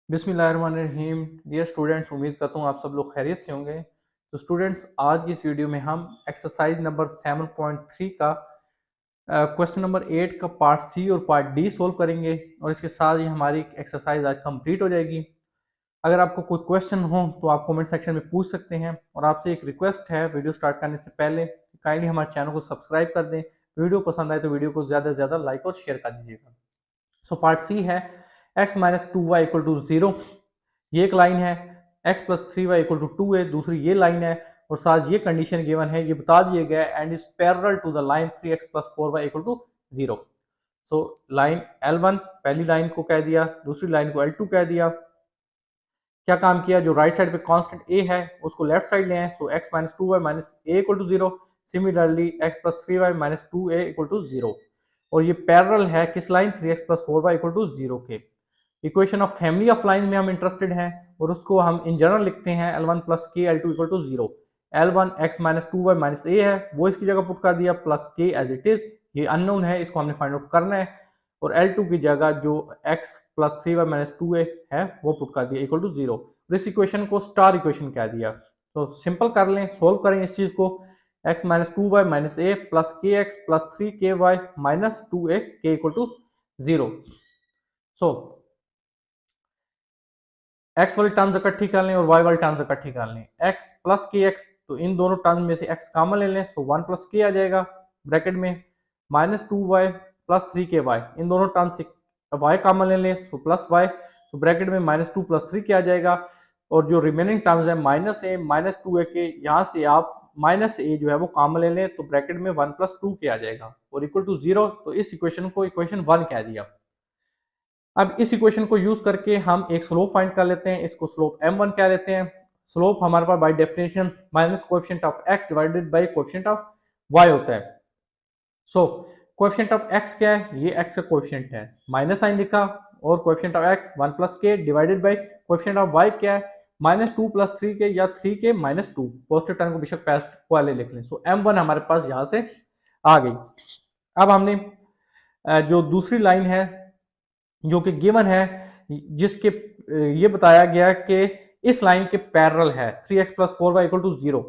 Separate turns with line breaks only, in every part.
बिस्मिल्लाहिर्रहमानिर्रहीम। Dear students, उम्मीद करता हूँ आप सब लोग खैरियत से होंगे। तो स्टूडेंट्स, आज की इस वीडियो में हम एक्सरसाइज नंबर 7.3 का क्वेश्चन नंबर 8 का पार्ट सी और पार्ट डी सोल्व करेंगे और इसके साथ ही हमारी एक्सरसाइज आज कंप्लीट हो जाएगी। अगर आपको कोई क्वेश्चन हो तो आप कमेंट सेक्शन में पूछ सकते हैं और आपसे एक रिक्वेस्ट है वीडियो स्टार्ट करने से पहले काइंडली हमारे चैनल को सब्सक्राइब कर दें। वीडियो पसंद आए तो वीडियो को ज़्यादा से ज़्यादा लाइक और शेयर कर दीजिएगा। सो पार्ट सी है x minus two y equal to zero, ये एक लाइन है। x plus three y equal to two है, दूसरी ये लाइन है और साथ ये कंडीशन गिवन है, ये बता दिया गया है and is parallel to the line three x plus four y equal to zero. So line L1 पहली लाइन को कह दिया, दूसरी लाइन को L2 कह दिया। क्या काम किया, जो राइट साइड पे कांस्टेंट a है उसको लेफ्ट साइड ले आए। So x minus two y minus a equal to zero. Similarly x plus three y minus two a equal to zero और ये पैरेलल है किस line, three x plus four y equal to zero के। Equation of family of line में हम interested हैं और उसको हम इन जनरल लिखते हैं L1 plus k L2 equal to zero. L1 x minus two y minus a है, वो इसकी जगह पुट कर दिया, plus k as it is, ये अननोन है, इसको हमने फाइंड आउट करना है। और L2 की जगह जो x plus three y minus two a है वो पुट कर दिया इक्वल टू जीरो और इस इक्वेशन को स्टार इक्वेशन कह दिया। तो सिंपल कर लें, सोल्व करें इस चीज को। x minus two y minus a plus k x plus three के y minus two a k equal to zero. So x वाली टर्म्स इकट्ठी कर लें और y वाली टर्म्स इकट्ठी कर लें। x प्लस के एक्स, तो इन दोनों टर्म में से x कॉमन ले लें, सो वन प्लस के आ जाएगा ब्रैकेट में, minus two y plus three के वाई, इन दोनों टर्म से y कॉमन ले लें, सो प्लस वाई, तो ब्रैकेट में माइनस टू प्लस थ्री के आ जाएगा। और जो रिमेनिंग टर्म्स है minus a minus two a के, यहाँ से आप माइनस ए जो है वो कॉमन ले लें, तो ब्रैकेट में वन प्लस टू के आ जाएगा और इक्वल टू जीरो। तो इस इक्वेशन को इक्वेशन वन कह दिया। अब इस इक्वेशन को यूज करके हम एक स्लोप फाइंड कर लेते हैं, इसको स्लोप m1 कह लेते हैं। स्लोप हमारे पास by definition minus coefficient of x divided by coefficient of y होता है। सो कोएफिशिएंट ऑफ x क्या है, ये x का कोएफिशिएंट है, माइनस साइन लिखा, और coefficient of x one plus k divided by coefficient of y क्या है, माइनस टू प्लस थ्री के या three k minus to, positive term को बेशक पास्ट वाले लिख लें। सो m1 हमारे पास यहाँ से आ गई। अब हमने जो दूसरी लाइन है जो कि गिवन है, जिसके ये बताया गया कि इस लाइन के पैरेलल है three x plus four y equal to zero,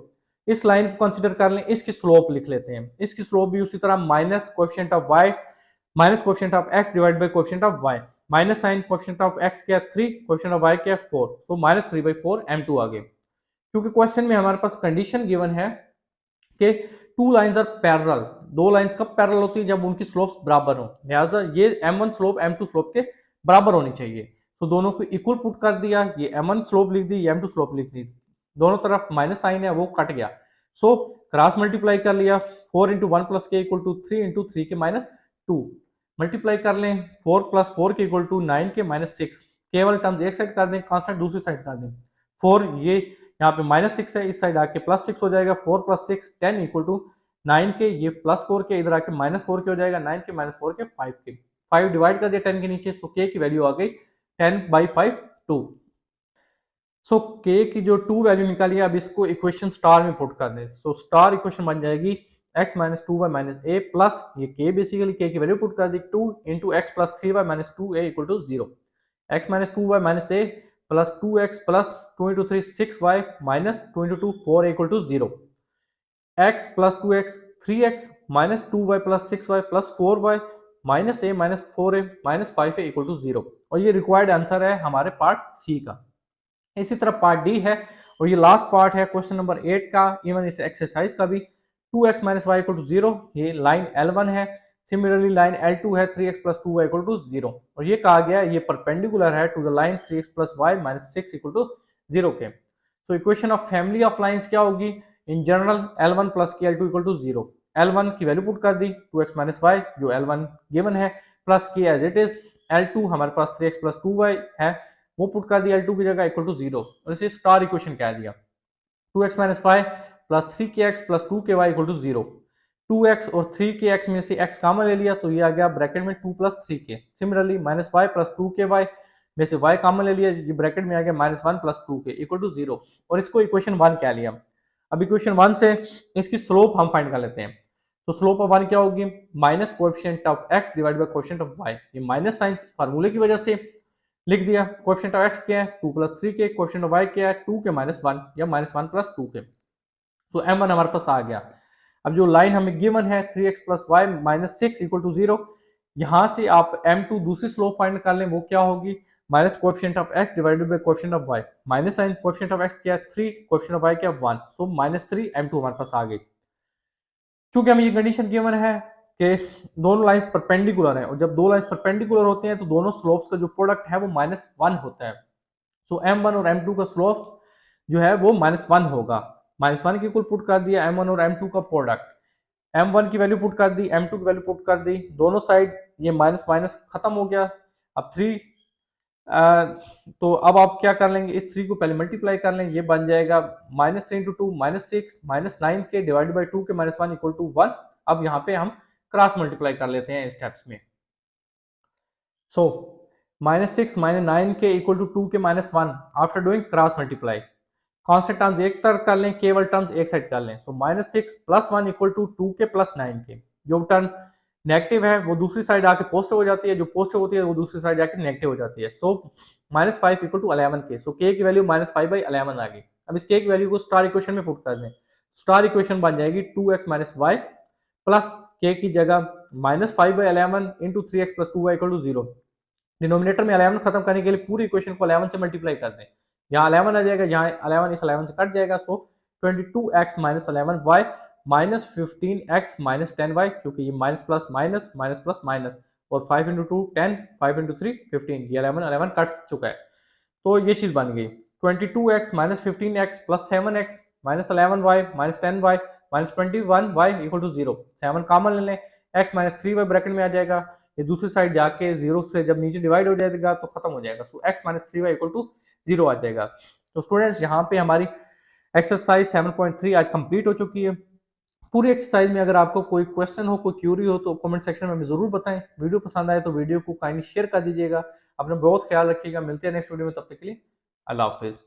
इस लाइन को कंसिडर कर लें, इसकी स्लोप लिख लेते हैं। इसकी स्लोप भी उसी तरह minus coefficient of y minus coefficient of x divide by coefficient of y, minus sign coefficient of x क्या है थ्री, कोएफिशिएंट ऑफ y क्या है four, so minus three by four m2 आ गए। क्योंकि क्वेश्चन में हमारे पास कंडीशन गिवन है कि टू लाइंस आर पैरेलल, दो लाइंस कब पैरेलल होती है, जब उनकी स्लोप्स बराबर हो, लिहाजा ये m1 स्लोप m2 स्लोप के बराबर होनी चाहिए। तो दोनों को इक्वल पुट कर दिया, ये m1 स्लोप लिख दी, ये m2 स्लोप लिख दी, दोनों तरफ माइनस साइन है वो कट गया। सो क्रॉस मल्टीप्लाई कर लिया, four into one plus k equal to three into three k minus two, multiply कर लें, four plus four k equal to nine k minus six, केवल टर्म्स एक side कर दें, कांस्टेंट दूसरी साइड कर दें। फोर ये यहाँ पे माइनस सिक्स है, इस साइड आके प्लस सिक्स हो जाएगा, four plus six ten equal to nine k, ये प्लस फोर के इधर आके माइनस फोर के हो जाएगा, नाइन के माइनस फोर के फाइव के, फाइव डिवाइड कर दिया टेन के नीचे, सो के की वैल्यू आ गई टेन बाई फाइव टू। सो के की जो टू वैल्यू निकाली है, अब इसको इक्वेशन स्टार में पुट कर दें, सो स्टार इक्वेशन बन जाएगी x minus two y minus a plus ये के, बेसिकली के की वैल्यू पुट कर दी two into x plus three y minus two a equal to zero, x minus two y minus a plus two x plus two into three six y minus two into two four equal to zero, x plus two x three x minus two y plus six y plus four y minus a minus four a minus five a equal to zero. और ये required answer है हमारे part सी का। इसी तरह part D है और ये लास्ट पार्ट है क्वेश्चन नंबर 8 का, इवन इस एक्सरसाइज का भी। Two x minus y equal to zero, ये लाइन L1 है। सिमिलरली लाइन L2 है three x plus two y equal to zero, और ये कहा गया ये परपेंडिकुलर है to the line three x plus y minus six equal to zero के। So equation of family of lines क्या होगी, in general L1 plus k L2 equal to zero, L1 की वैल्यू पुट कर दी to x minus Y जो L1 given है, plus k as it is, L2 हमारे पास three x plus two y है वो पुट कर दिया L2 की जगह इक्वल टू जीरो, और इसे स्टार इक्वेशन कह दिया। Two x minus five plus three k x plus two k y equal to zero, two x और थ्री के एक्स में से एक्स कॉमन ले लिया तो ये आ गया ब्रैकेट में two plus three k. Similarly minus y plus two k y में से वाई कॉमन ले लिया, ये ब्रैकेट में आ गया माइनस वन प्लस टू के इक्वल टू जीरो, और इसको इक्वेशन वन कह लिया। अब इक्वेशन वन से इसकी स्लोप हम फाइंड कर लेते हैं। तो स्लोप ऑफ वन क्या होगी, minus coefficient of x divide by coefficient of y, ये माइनस साइन फार्मूले की वजह से, लिख दिया। कोएफिशिएंट ऑफ एक्स क्या है 2 प्लस 3 के, कोएफिशिएंट ऑफ वाई क्या है 2 के माइनस 1 या माइनस 1 प्लस 2 के। सो m1 हमारे पास आ गया। अब जो लाइन हमें गिवन है 3x plus y minus 6 equal to 0, यहां से आप m2 दूसरी स्लोप फाइंड कर लें, वो क्या होगी minus coefficient of x divided by coefficient of y। Minus sign coefficient of x क्या है 3, कोएफिशिएंट ऑफ y क्या है 1, सो माइनस 3 m2 हमारे पास आ गई। चूंकि हमें ये कंडीशन गिवन है कि दोनों लाइंस परपेंडिकुलर हैं, और जब दो लाइंस परपेंडिकुलर होते हैं तो दोनों स्लोप्स का जो प्रोडक्ट है वो माइनस 1 होता है। सो m1 और m2 का स्लोप जो है वो माइनस 1 होगा। माइनस 1 की इक्वल पुट कर दिया m1 और m2 का प्रोडक्ट, m1 की वैल्यू पुट कर दी, m2 की वैल्यू पुट कर दी, दोनों साइड ये माइनस माइनस खत्म हो गया। अब 3 तो अब आप क्या कर लेंगे, इस 3 को पहले मल्टीप्लाई कर लें, ये बन जाएगा माइनस 3 इंटू 2 माइनस 6 माइनस 9 के डिवाइडेड बाई 2 के माइनस 1 इक्वल टू 1। अब यहाँ पे हम क्रॉस मल्टीप्लाई कर लेते हैं इन स्टेप्स में। सो माइनस 6 माइनस 9 के इक्वल टू 2 के minus 1 after doing cross multiply. Constant terms एक तरफ कर लें, केवल टर्म्स एक साइड कर लें। So minus 6 plus 1 equal to 2 k plus 9 के। जो टर्म नेगेटिव है वो दूसरी साइड आके पॉजिटिव हो जाती है, जो पॉजिटिव होती है वो दूसरी साइड जाके नेगेटिव हो जाती है। सो माइनस 5 इक्वल टू 11 के। सो के की वैल्यू माइनस 5 बाई 11 आ गई। अब इस के की वैल्यू को स्टार इक्वेशन में पुट कर दें। स्टार इक्वेशन बन जाएगी 2x minus y plus k की जगह minus 5 by 11 into 3x plus 2y equal to 0। Denominator में 11 खत्म करने के लिए पूरी इक्वेशन को 11 से मल्टीप्लाई कर दें। यहाँ 11 आ जाएगा, यहाँ 11 इस 11 से कट जाएगा। सो 22x minus 11y minus 15x minus 10y, क्योंकि ये minus plus minus minus plus minus, और 5 इंटू 2 10, 5 इंटू 3 15, ये 11 कट चुका है। तो ये चीज बन गई 22x minus 15x plus 7x minus 11y minus 10y minus 21y equal to 0। 7 common ले लें, x माइनस 3y ब्रैकेट में आ जाएगा, ये दूसरी साइड जाके 0 से जब नीचे डिवाइड हो जाएगा तो खत्म हो जाएगा। So x minus 3y equal to 0 आ जाएगा। तो स्टूडेंट्स यहाँ पे हमारी एक्सरसाइज 7.3 आज कंप्लीट हो चुकी है। पूरी एक्सरसाइज में अगर आपको कोई क्वेश्चन हो, कोई क्यूरी हो तो कमेंट सेक्शन में हमें जरूर बताएं। वीडियो पसंद आए तो वीडियो को काइंडली शेयर कर दीजिएगा। अपना बहुत ख्याल रखिएगा, मिलते हैं नेक्स्ट वीडियो में, तब तक के लिए अल्लाह हाफिज।